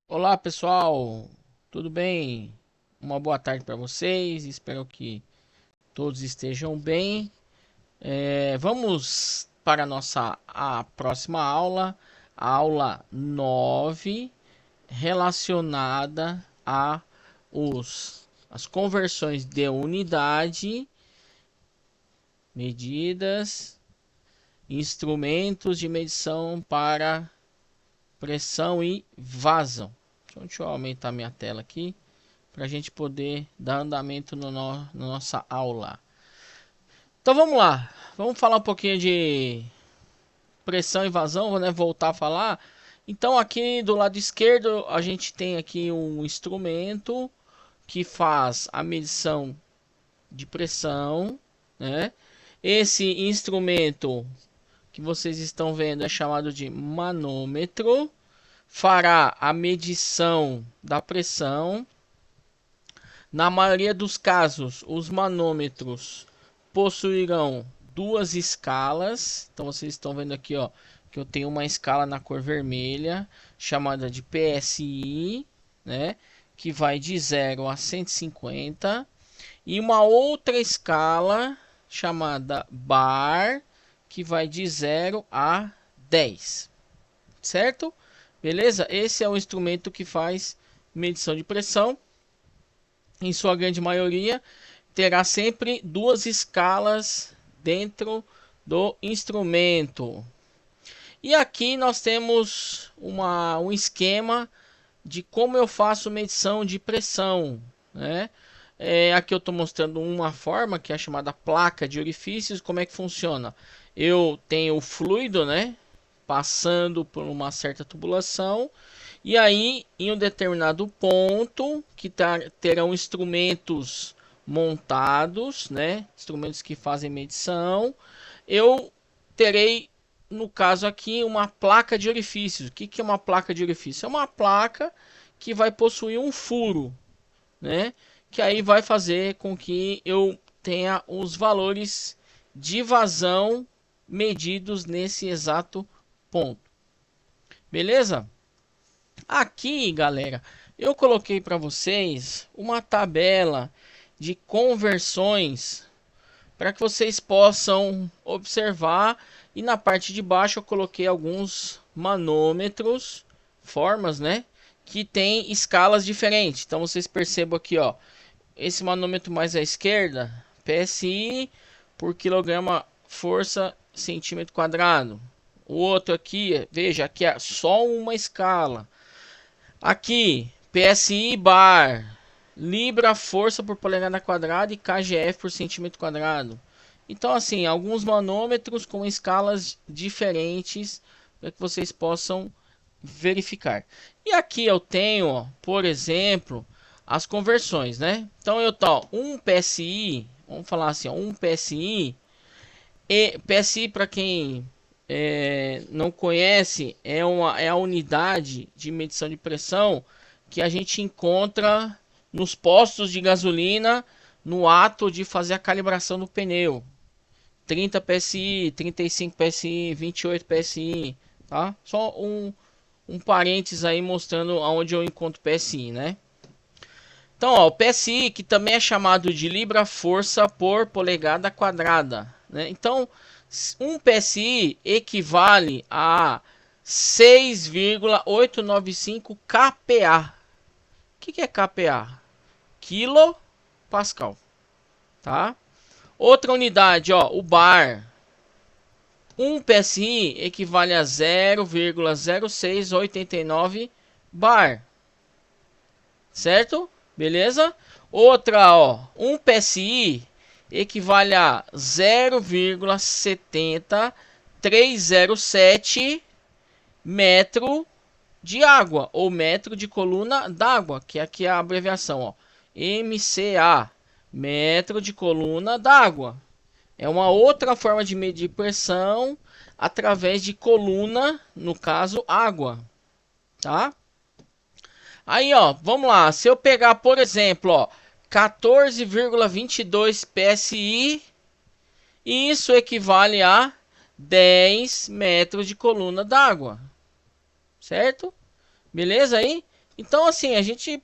Olá pessoal, tudo bem? Uma boa tarde para vocês, espero que todos estejam bem. Vamos para a próxima aula, a aula 9, relacionada a as conversões de unidade, medidas, instrumentos de medição para pressão e vazão. Deixa eu aumentar minha tela aqui para a gente poder dar andamento na nossa aula. Então vamos lá, vamos falar um pouquinho de pressão e vazão, né? Voltar a falar. Então aqui do lado esquerdo a gente tem aqui um instrumento que faz a medição de pressão, né? Esse instrumento que vocês estão vendo é chamado de manômetro. Fará a medição da pressão. Na maioria dos casos, os manômetros possuirão duas escalas. Então vocês estão vendo aqui, ó, que eu tenho uma escala na cor vermelha, chamada de PSI, né, que vai de 0 a 150, e uma outra escala chamada bar, que vai de 0 a 10. Certo? Beleza? Esse é o instrumento que faz medição de pressão. Em sua grande maioria, terá sempre duas escalas dentro do instrumento. E aqui nós temos um esquema de como eu faço medição de pressão, né? Aqui eu estou mostrando uma forma que é chamada placa de orifícios. Como é que funciona? Eu tenho o fluido, né, passando por uma certa tubulação, e aí em um determinado ponto que terão instrumentos montados, né, instrumentos que fazem medição, eu terei, no caso aqui, uma placa de orifícios. O que é uma placa de orifício? É uma placa que vai possuir um furo, né, que aí vai fazer com que eu tenha os valores de vazão medidos nesse exato ponto. Beleza? Aqui, galera, eu coloquei para vocês uma tabela de conversões para que vocês possam observar, e na parte de baixo eu coloquei alguns manômetros, formas, né, que tem escalas diferentes. Então vocês percebam aqui, ó, esse manômetro mais à esquerda, PSI por quilograma força centímetro quadrado. O outro aqui, veja, aqui é só uma escala. Aqui, PSI bar, libra força por polegada quadrada e kgf por centímetro quadrado. Então, assim, alguns manômetros com escalas diferentes para que vocês possam verificar. E aqui eu tenho, ó, por exemplo, as conversões, né? Então eu tô um PSI, vamos falar assim, ó, um PSI. E PSI, para quem não conhece, é a unidade de medição de pressão que a gente encontra nos postos de gasolina no ato de fazer a calibração do pneu. 30 PSI, 35 PSI, 28 PSI, tá? Só um parênteses aí mostrando aonde eu encontro PSI, né? Então, ó, o PSI, que também é chamado de libra-força por polegada quadrada, né? Então, um PSI equivale a 6,895 kPa. O que é kPa? Quilo Pascal, tá? Outra unidade, ó, o bar. Um PSI equivale a 0,0689 bar, certo? Beleza? Outra, ó, um PSI equivale a 0,70307 metro de água, ou metro de coluna d'água, que aqui é a abreviação, ó, MCA, metro de coluna d'água. É uma outra forma de medir pressão através de coluna, no caso água, tá? Aí, ó, vamos lá. Se eu pegar, por exemplo, ó, 14,22 PSI, isso equivale a 10 metros de coluna d'água, certo? Beleza aí? Então, assim, a gente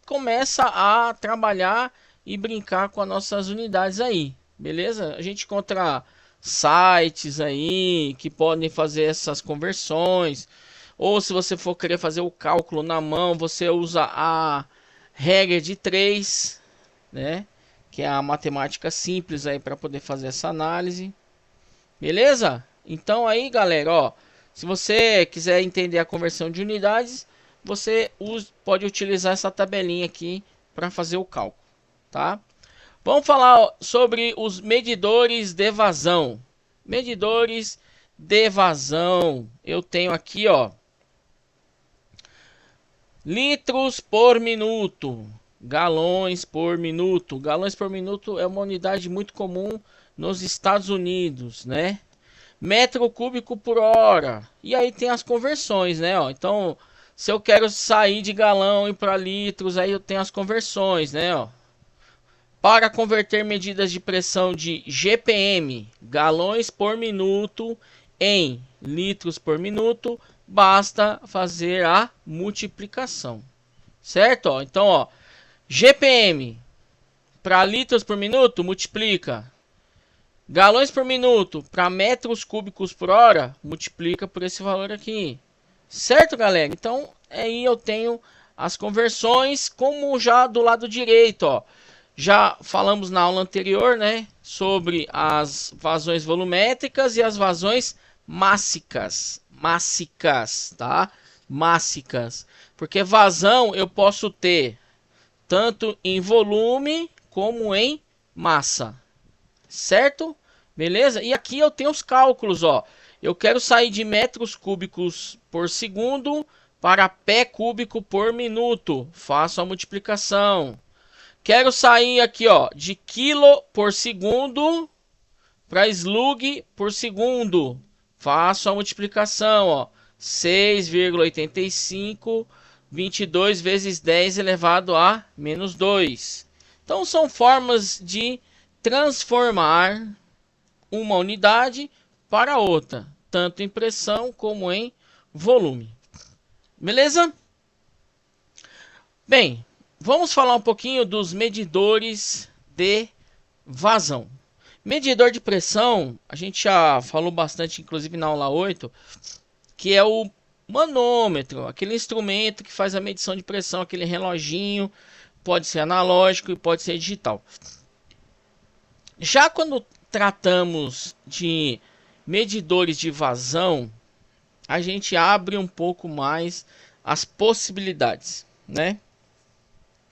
começa a trabalhar e brincar com as nossas unidades aí, beleza? A gente encontra sites aí que podem fazer essas conversões, ou se você for querer fazer o cálculo na mão, você usa a regra de 3, né? Que é a matemática simples aí para poder fazer essa análise. Beleza? Então aí, galera, ó, se você quiser entender a conversão de unidades, você pode utilizar essa tabelinha aqui para fazer o cálculo, tá? Vamos falar ó, sobre os medidores de vazão. Medidores de vazão. Eu tenho aqui, ó, litros por minuto, galões por minuto. Galões por minuto é uma unidade muito comum nos Estados Unidos, né? Metro cúbico por hora. E aí tem as conversões, né? Ó, então, se eu quero sair de galão e para litros, aí eu tenho as conversões, né? Ó. Para converter medidas de pressão de GPM, galões por minuto, em litros por minuto, basta fazer a multiplicação. Certo? Ó, então, ó, GPM para litros por minuto, multiplica. Galões por minuto para metros cúbicos por hora, multiplica por esse valor aqui. Certo, galera? Então, aí eu tenho as conversões, como já do lado direito, ó. Já falamos na aula anterior, né, sobre as vazões volumétricas e as vazões mássicas. Mássicas, tá? Mássicas. Porque vazão eu posso ter tanto em volume como em massa. Certo? Beleza? E aqui eu tenho os cálculos, ó. Eu quero sair de metros cúbicos por segundo para pé cúbico por minuto. Faço a multiplicação. Quero sair aqui, ó, de quilo por segundo para slug por segundo. Faço a multiplicação, ó. 6,85, 22 vezes 10 elevado a menos 2. Então são formas de transformar uma unidade para outra, tanto em pressão como em volume. Beleza? Bem, vamos falar um pouquinho dos medidores de vazão. Medidor de pressão, a gente já falou bastante, inclusive na aula 8, que é o manômetro, aquele instrumento que faz a medição de pressão, aquele reloginho, pode ser analógico e pode ser digital. Já quando tratamos de medidores de vazão, a gente abre um pouco mais as possibilidades, né?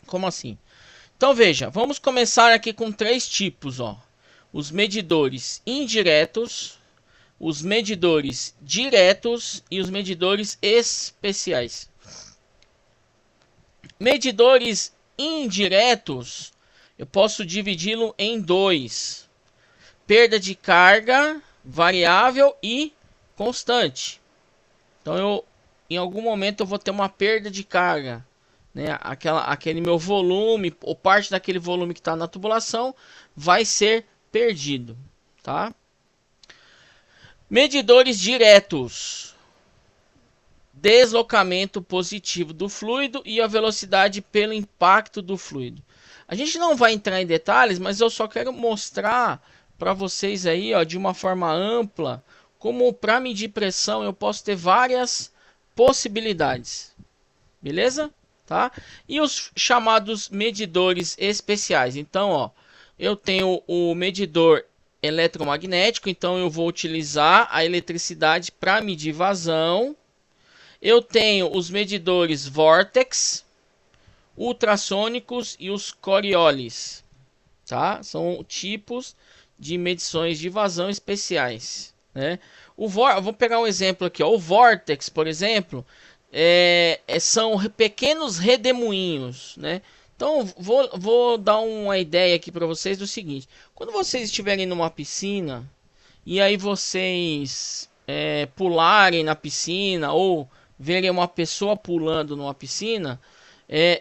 Como assim? Então veja, vamos começar aqui com 3 tipos, ó. Os medidores indiretos, os medidores diretos e os medidores especiais. Medidores indiretos, eu posso dividi-lo em 2. Perda de carga variável e constante. Então em algum momento eu vou ter uma perda de carga, né? Aquele meu volume, ou parte daquele volume que está na tubulação, vai ser perdido, tá? Medidores diretos. Deslocamento positivo do fluido e a velocidade pelo impacto do fluido. A gente não vai entrar em detalhes, mas eu só quero mostrar para vocês aí, ó, de uma forma ampla, como para medir pressão eu posso ter várias possibilidades. Beleza? Tá? E os chamados medidores especiais. Então, ó, eu tenho o medidor eletromagnético, então eu vou utilizar a eletricidade para medir vazão. Eu tenho os medidores Vortex, ultrassônicos e os Coriolis, tá? São tipos de medições de vazão especiais, né? Vou pegar um exemplo aqui, ó. O Vortex, por exemplo, são pequenos redemoinhos, né? Então, vou dar uma ideia aqui para vocês do seguinte: quando vocês estiverem numa piscina e aí vocês pularem na piscina ou verem uma pessoa pulando numa piscina,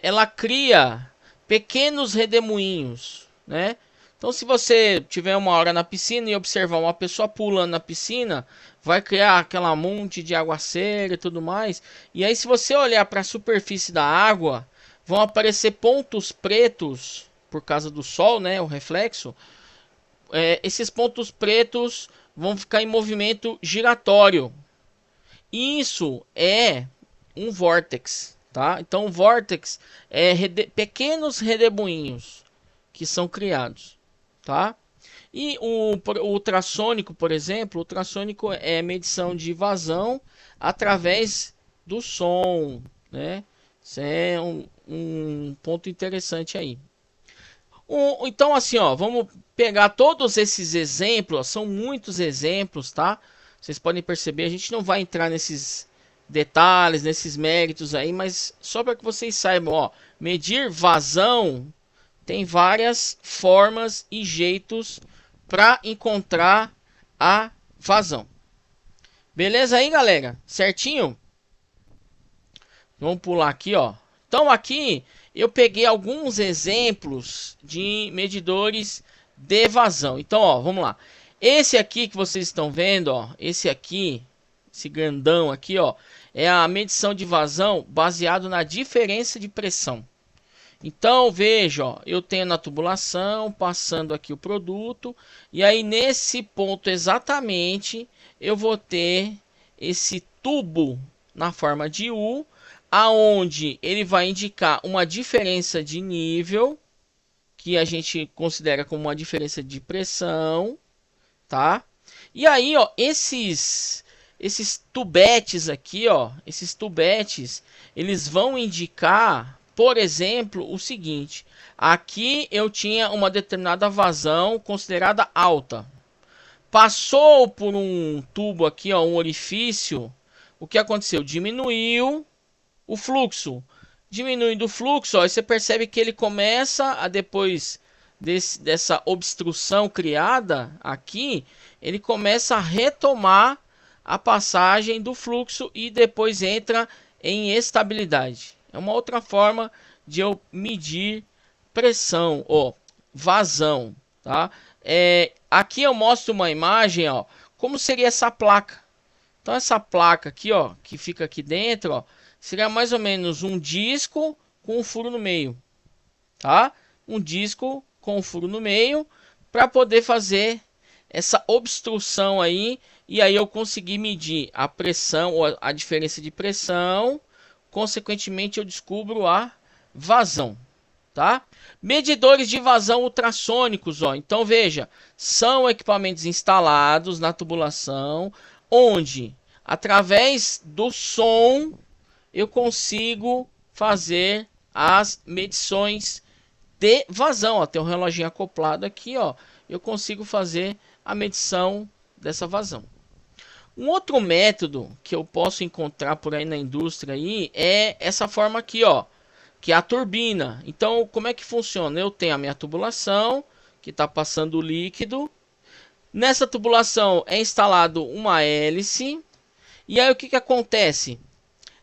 ela cria pequenos redemoinhos, né? Então, se você tiver uma hora na piscina e observar uma pessoa pulando na piscina, vai criar aquela monte de aguaceira e tudo mais. E aí, se você olhar para a superfície da água, vão aparecer pontos pretos por causa do sol, né, o reflexo. Esses pontos pretos vão ficar em movimento giratório. Isso é um vórtex, tá? Então, o vórtex é pequenos redemoinhos que são criados, tá? E o ultrassônico, por exemplo, o ultrassônico é medição de vazão através do som, né? Isso é um ponto interessante aí. Então, assim, ó, vamos pegar todos esses exemplos, ó, são muitos exemplos, tá? Vocês podem perceber, a gente não vai entrar nesses detalhes, nesses méritos aí, mas só para que vocês saibam, ó, medir vazão tem várias formas e jeitos para encontrar a vazão. Beleza aí, galera? Certinho? Vamos pular aqui, ó. Então aqui eu peguei alguns exemplos de medidores de vazão. Então, ó, vamos lá. Esse aqui que vocês estão vendo, ó, esse aqui, esse grandão aqui, ó, é a medição de vazão baseado na diferença de pressão. Então, veja, ó, eu tenho na tubulação, passando aqui o produto, e aí nesse ponto exatamente, eu vou ter esse tubo na forma de U, aonde ele vai indicar uma diferença de nível, que a gente considera como uma diferença de pressão, tá? E aí, ó, esses tubetes aqui, ó, esses tubetes, eles vão indicar, por exemplo, o seguinte: aqui eu tinha uma determinada vazão considerada alta. Passou por um tubo aqui, ó, um orifício. O que aconteceu? Diminuiu o fluxo. Diminuindo o fluxo, ó, você percebe que ele começa a, depois dessa obstrução criada aqui, ele começa a retomar a passagem do fluxo e depois entra em estabilidade. É uma outra forma de eu medir pressão ou vazão, tá? Aqui eu mostro uma imagem, ó, como seria essa placa. Então essa placa aqui, ó, que fica aqui dentro, ó, seria mais ou menos um disco com um furo no meio, tá? Um disco com um furo no meio para poder fazer essa obstrução aí, e aí eu consegui medir a pressão ou a diferença de pressão, consequentemente eu descubro a vazão, tá? Medidores de vazão ultrassônicos, ó. Então veja, são equipamentos instalados na tubulação onde através do som eu consigo fazer as medições de vazão. Ó, tem um reloginho acoplado aqui, ó. Eu consigo fazer a medição dessa vazão. Um outro método que eu posso encontrar por aí na indústria aí é essa forma aqui, ó, que é a turbina. Então, como é que funciona? Eu tenho a minha tubulação que está passando o líquido. Nessa tubulação é instalado uma hélice. E aí o que acontece?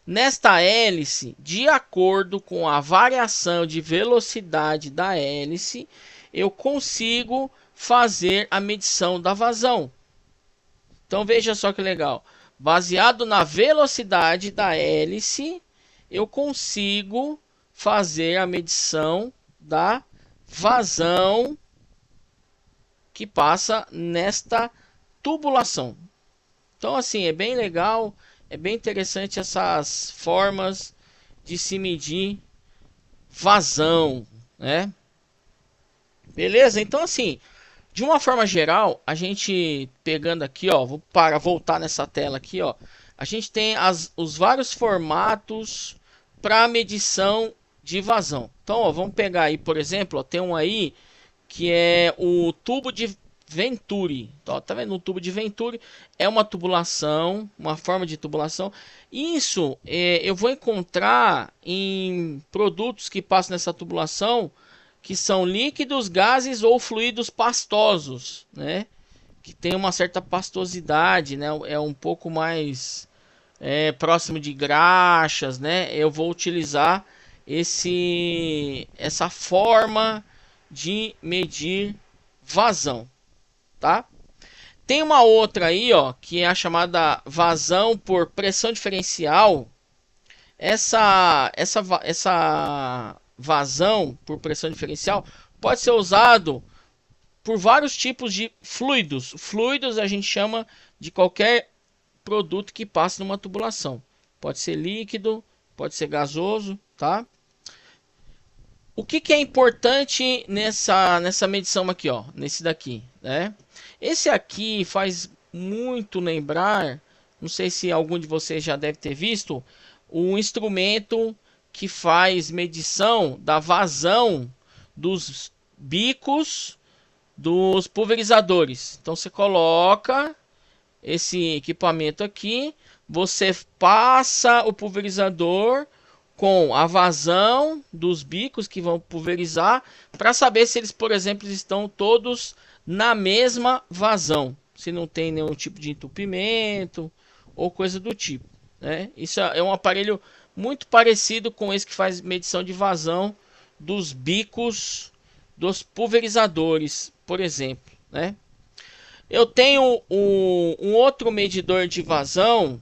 Nesta hélice, de acordo com a variação de velocidade da hélice, eu consigo fazer a medição da vazão. Então veja só que legal. Baseado na velocidade da hélice, eu consigo fazer a medição da vazão que passa nesta tubulação. Então assim, é bem legal. É bem interessante essas formas de se medir vazão, né? Beleza? Então assim, de uma forma geral, a gente pegando aqui, ó, vou para voltar nessa tela aqui, ó, a gente tem os vários formatos para medição de vazão. Então, ó, vamos pegar aí, por exemplo, ó, tem um aí que é o tubo de Venturi. Ó, tá vendo? O tubo de Venturi é uma tubulação, uma forma de tubulação. Isso eu vou encontrar em produtos que passam nessa tubulação, que são líquidos, gases ou fluidos pastosos, né? Que tem uma certa pastosidade, né? É um pouco mais próximo de graxas, né? Eu vou utilizar essa forma de medir vazão, tá? Tem uma outra aí, ó, que é a chamada vazão por pressão diferencial. Essa vazão por pressão diferencial pode ser usado por vários tipos de fluidos. Fluidos a gente chama de qualquer produto que passe numa tubulação. Pode ser líquido, pode ser gasoso, tá? O que é importante nessa medição aqui, ó, nesse daqui, né? Esse aqui faz muito lembrar, não sei se algum de vocês já deve ter visto, o instrumento que faz medição da vazão dos bicos dos pulverizadores. Então você coloca esse equipamento aqui, você passa o pulverizador com a vazão dos bicos que vão pulverizar para saber se eles, por exemplo, estão todos na mesma vazão, se não tem nenhum tipo de entupimento ou coisa do tipo, né? Isso é um aparelho muito parecido com esse que faz medição de vazão dos bicos dos pulverizadores, por exemplo, né? Eu tenho um outro medidor de vazão,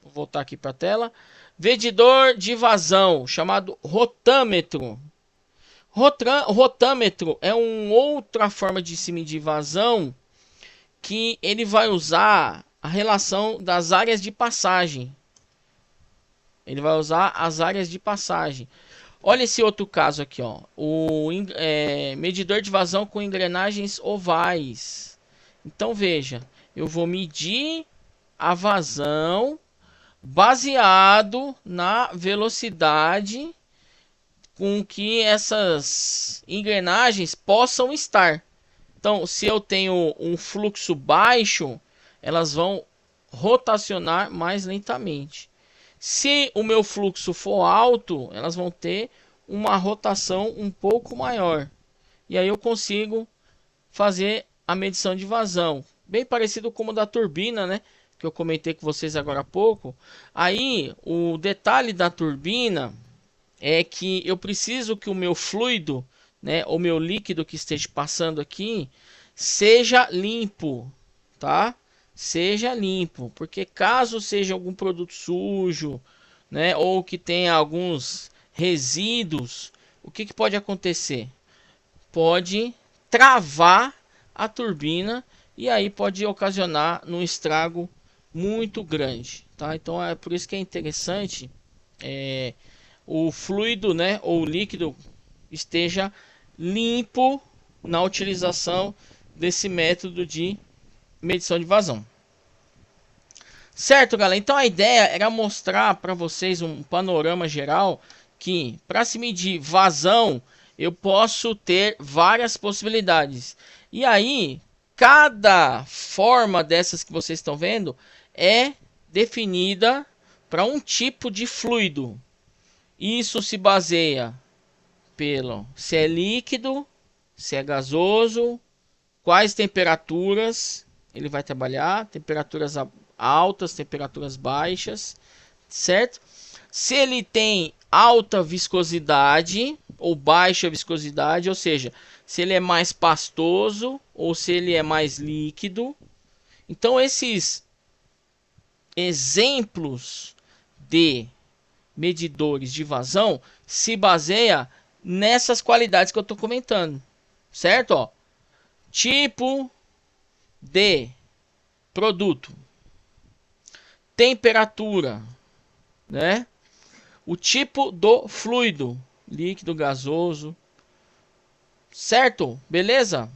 vou voltar aqui para a tela, medidor de vazão chamado rotâmetro. Rotâmetro é uma outra forma de se medir vazão que ele vai usar a relação das áreas de passagem. Ele vai usar as áreas de passagem. Olha esse outro caso aqui, ó. Medidor de vazão com engrenagens ovais. Então veja, eu vou medir a vazão baseado na velocidade com que essas engrenagens possam estar. Então, se eu tenho um fluxo baixo, elas vão rotacionar mais lentamente. Se o meu fluxo for alto, elas vão ter uma rotação um pouco maior. E aí eu consigo fazer a medição de vazão. Bem parecido com o da turbina, né? Que eu comentei com vocês agora há pouco. Aí, o detalhe da turbina é que eu preciso que o meu fluido, né, o meu líquido que esteja passando aqui, seja limpo, tá? Seja limpo, porque caso seja algum produto sujo, né, ou que tenha alguns resíduos, o que pode acontecer? Pode travar a turbina e aí pode ocasionar um estrago muito grande, tá? Então é por isso que é interessante o fluido, né, ou o líquido esteja limpo na utilização desse método de medição de vazão. Certo, galera? Então a ideia era mostrar para vocês um panorama geral que para se medir vazão eu posso ter várias possibilidades. E aí, cada forma dessas que vocês estão vendo é definida para um tipo de fluido. Isso se baseia pelo se é líquido, se é gasoso, quais temperaturas ele vai trabalhar, temperaturas altas, temperaturas baixas, certo? Se ele tem alta viscosidade ou baixa viscosidade, ou seja, se ele é mais pastoso ou se ele é mais líquido. Então esses exemplos de medidores de vazão se baseia nessas qualidades que eu estou comentando, certo? Ó, tipo de produto, temperatura, né? O tipo do fluido, líquido, gasoso, certo? Beleza?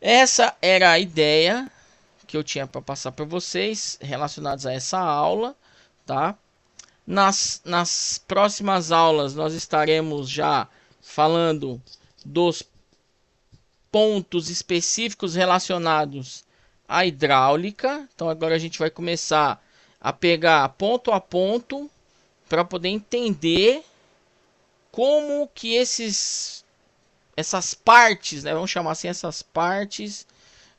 Essa era a ideia que eu tinha para passar para vocês relacionados a essa aula, tá? Nas próximas aulas nós estaremos já falando dos pontos específicos relacionados à hidráulica. Então agora a gente vai começar a pegar ponto a ponto para poder entender como que essas partes, né, vamos chamar assim, essas partes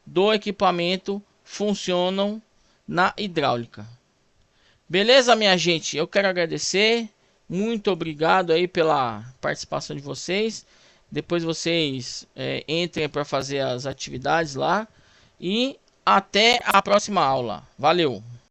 do equipamento funcionam na hidráulica. Beleza, minha gente? Eu quero agradecer. Muito obrigado aí pela participação de vocês. Depois vocês entrem para fazer as atividades lá. E até a próxima aula. Valeu!